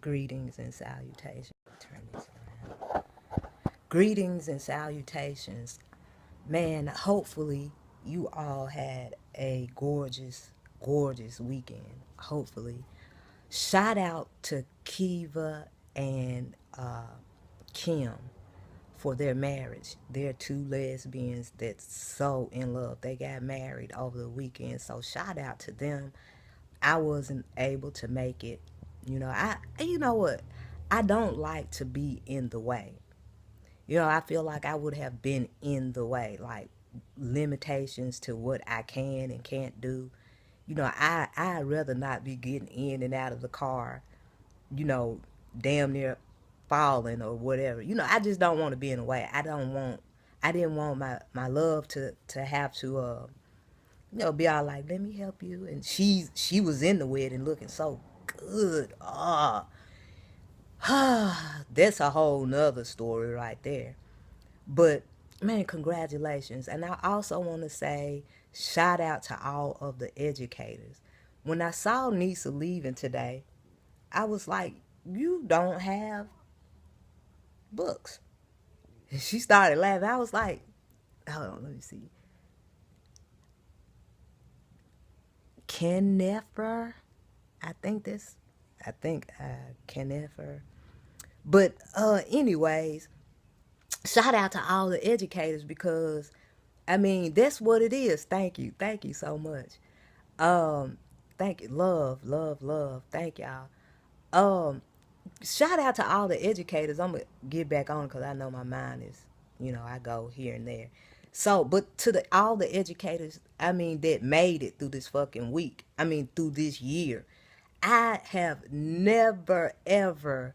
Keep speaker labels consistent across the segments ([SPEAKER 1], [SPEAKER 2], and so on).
[SPEAKER 1] Greetings and salutations. Turn this around. Greetings and salutations. Man, hopefully you all had a gorgeous, gorgeous weekend. Hopefully. Shout out to Kiva and Kim for their marriage. They're two lesbians that's so in love. They got married over the weekend. So shout out to them. I wasn't able to make it. You know what? I don't like to be in the way. I feel like I would have been in the way, like limitations to what I can and can't do. I'd rather not be getting in and out of the car, you know, damn near falling or whatever. I just don't want to be in the way. I didn't want my love to have to be all like, let me help you. And she was in the wedding looking so good. That's a whole nother story right there. But man, congratulations. And I also want to say shout out to all of the educators. When I saw Nisa leaving today, I was like, you don't have books. And she started laughing. I was like, hold on, let me see. Kennefer. I think this. I think Kennefer. But anyways, shout out to all the educators because I mean that's what it is. Thank you so much. Um, Thank you, love, love, love. Thank y'all. Um, Shout out to all the educators. I'm gonna get back on because I know my mind is, I go here and there. So, but to the all the educators, I mean, that made it through this fucking week. I mean, through this year. I have never ever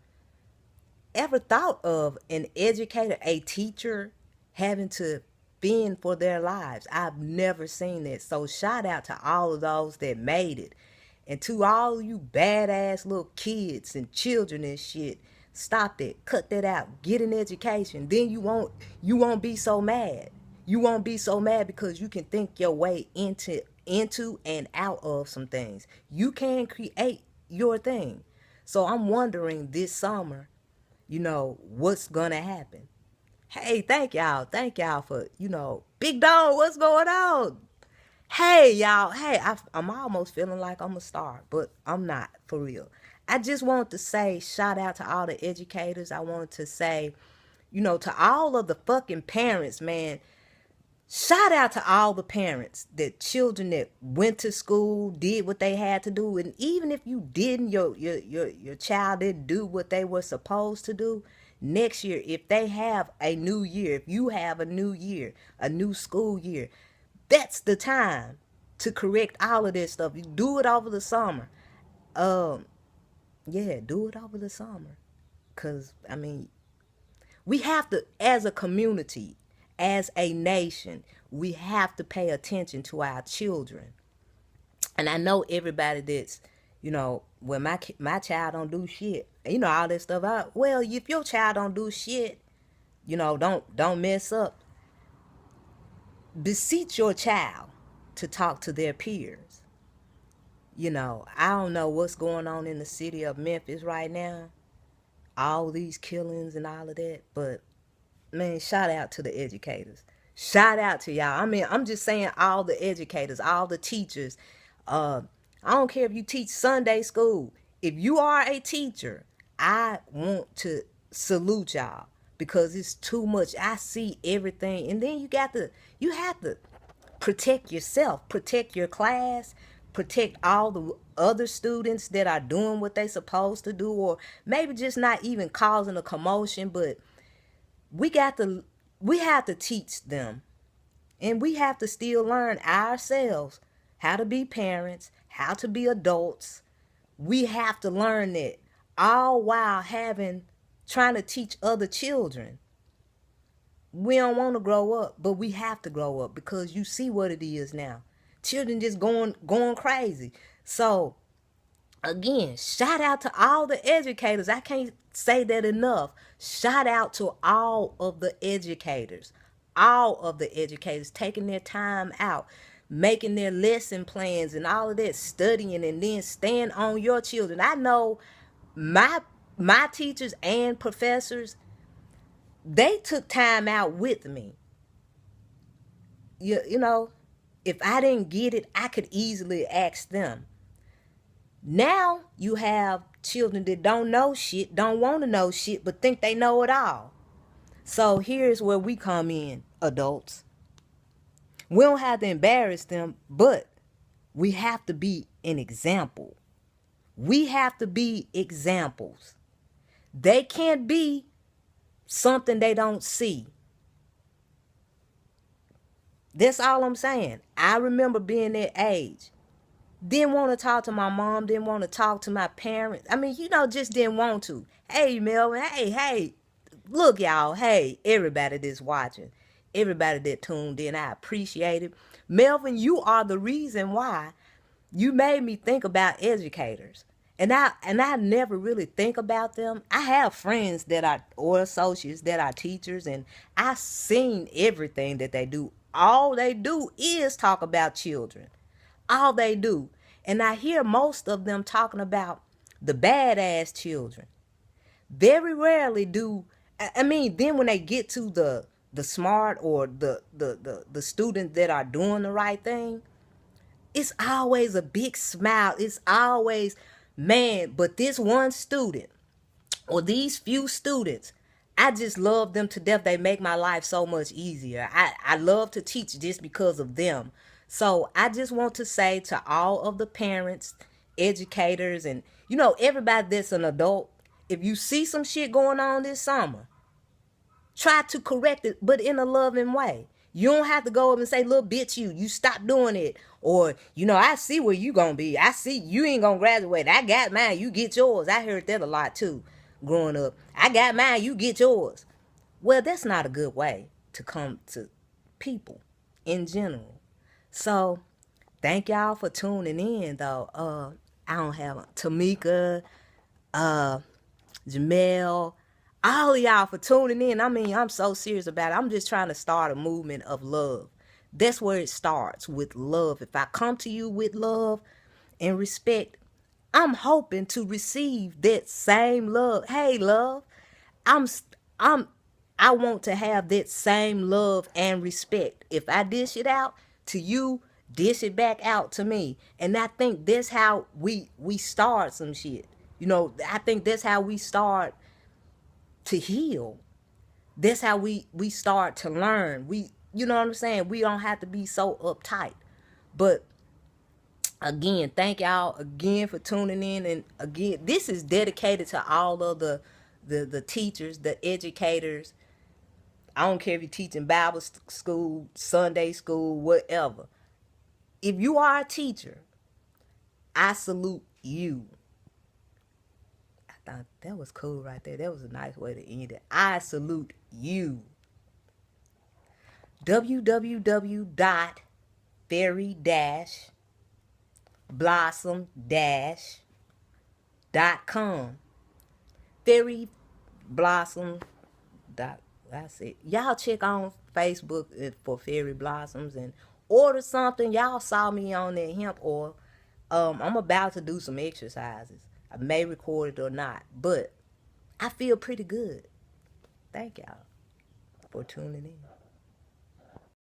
[SPEAKER 1] thought of an educator, a teacher, having to fend for their lives. I've never seen that. So shout out to all of those that made it. And to all you badass little kids and children and shit, stop that. Cut that out. Get an education. Then you won't be so mad. You won't be so mad because you can think your way into and out of some things. You can create your thing. So I'm wondering this summer, what's gonna happen. Hey, thank y'all. Thank y'all for, Big Dog, what's going on? Hey, y'all. Hey, I'm almost feeling like I'm a star, but I'm not, for real. I just wanted to say shout out to all the educators. I wanted to say, to all of the fucking parents, man. Shout out to all the parents, that children that went to school, did what they had to do, and even if you didn't, your child didn't do what they were supposed to do. Next year, if they have a new year, if you have a new year, a new school year, that's the time to correct all of this stuff. You do it over the summer. Um, yeah, do it over the summer, cause I mean, we have to, as a community, as a nation, we have to pay attention to our children. And I know everybody that's, well, my child don't do shit, all that stuff. Well, if your child don't do shit, don't mess up. Beseech your child to talk to their peers. I don't know what's going on in the city of Memphis right now, all these killings and all of that, but man, shout out to the educators. Shout out to y'all. I mean, I'm just saying all the educators, all the teachers. Uh, I don't care if you teach Sunday school. If you are a teacher, I want to salute y'all because it's too much. I see everything. And then you have to protect yourself, protect your class, protect all the other students that are doing what they supposed to do, or maybe just not even causing a commotion, but we got to we have to teach them, and we have to still learn ourselves how to be parents, how to be adults. We have to learn that, all while having trying to teach other children. We don't want to grow up, but we have to grow up because you see what it is now. Children just going crazy. So again, shout out to all the educators. I can't say that enough. Shout out to all of the educators. All of the educators taking their time out, making their lesson plans and all of that, studying and then staying on your children. I know my my teachers and professors, they took time out with me. You know, if I didn't get it, I could easily ask them. Now you have children that don't know shit, don't want to know shit, but think they know it all. So here's where we come in, adults. We don't have to embarrass them, but we have to be an example. We have to be examples. They can't be something they don't see. That's all I'm saying. I remember being that age. Didn't want to talk to my mom, didn't want to talk to my parents. I mean, just didn't want to. Hey, Melvin, hey, look, y'all, hey, everybody that's watching, everybody that tuned in, I appreciate it. Melvin, you are the reason why you made me think about educators. And I never really think about them. I have friends that are or associates that are teachers, and I've seen everything that they do. All they do is talk about children. All they do. And I hear most of them talking about the badass children. Very rarely do I mean, then when they get to the smart or the students that are doing the right thing, it's always a big smile. It's always, man, but this one student or these few students, I just love them to death. They make my life so much easier. I love to teach just because of them. So I just want to say to all of the parents, educators, and everybody that's an adult, if you see some shit going on this summer, try to correct it, but in a loving way. You don't have to go up and say, little bitch, you stop doing it. Or, I see where you gonna be. I see you ain't gonna graduate. I got mine, you get yours. I heard that a lot too, growing up. I got mine, you get yours. Well, that's not a good way to come to people in general. So, thank y'all for tuning in, though. I don't have Tamika, Jamel, all of y'all for tuning in. I mean, I'm so serious about it. I'm just trying to start a movement of love. That's where it starts, with love. If I come to you with love and respect, I'm hoping to receive that same love. Hey, love, I'm I'm I want to have that same love and respect. If I dish it out to you, dish it back out to me. And I think that's how we start some shit. I think that's how we start to heal. That's how we start to learn. You know what I'm saying? We don't have to be so uptight. But again, thank y'all again for tuning in. And again, this is dedicated to all of the teachers, the educators. I don't care if you're teaching Bible school, Sunday school, whatever. If you are a teacher, I salute you. I thought that was cool right there. That was a nice way to end it. I salute you. www.fairy-blossom-.com. Fairy Blossom. That's it. Y'all check on Facebook for Fairy Blossoms and order something. Y'all saw me on that hemp oil. I'm about to do some exercises. I may record it or not, but I feel pretty good. Thank y'all for tuning in.